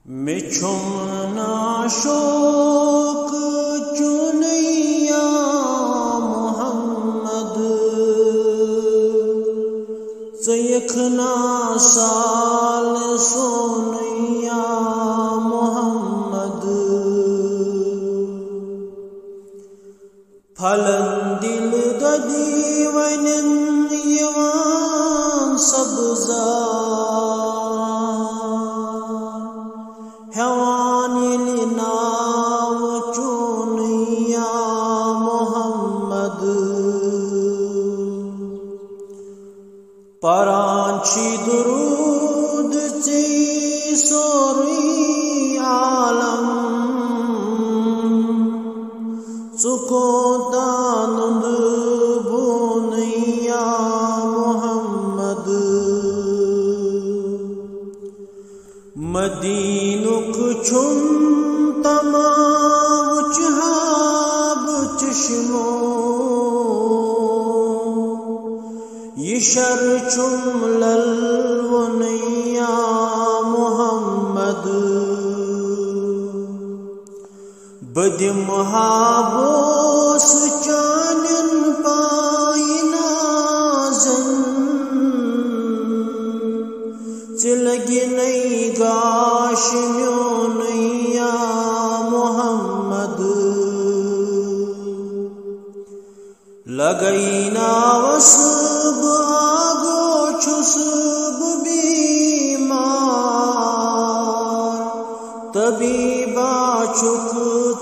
मिछुम ना शोक चुनैया मोहम्मद सयखना साल सोनैया मोहम्मद फलन दिल ददी वनन यवान सब्जा नाव चुनैया मोहम्मद परांची दुरूद चे सोरी आलम चुको दानुद बुनैया मोहम्मद मदीनुक छुम तमाम चहाब चश्मो यशर चुम ललवनैया मोहम्मद बदिम हाबोस चानन पायनाजन चिलगी नई गाश नैया मोहम्मद लगैना वसब आगो छुसब बीमार तबीबा चुक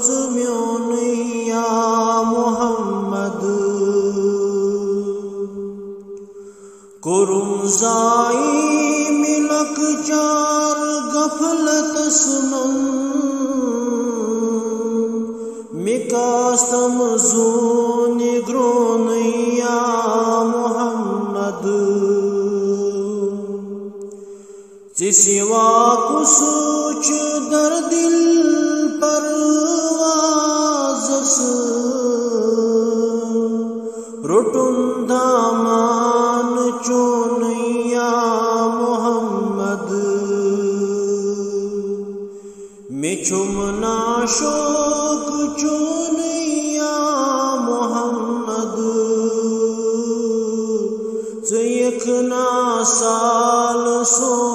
चुम्यो नैया मोहम्मद कुरुम जाई मिलक चार गफलत सुनन मिकास्तम जून ग्रोनैया मोहम्मद जिसिवा कुसूच दर दिल परवाज़स रुटुन दामान चुनैया मोहम्मद मिछुम ना शोक चुनैया मोहम्मद सयखना साल सो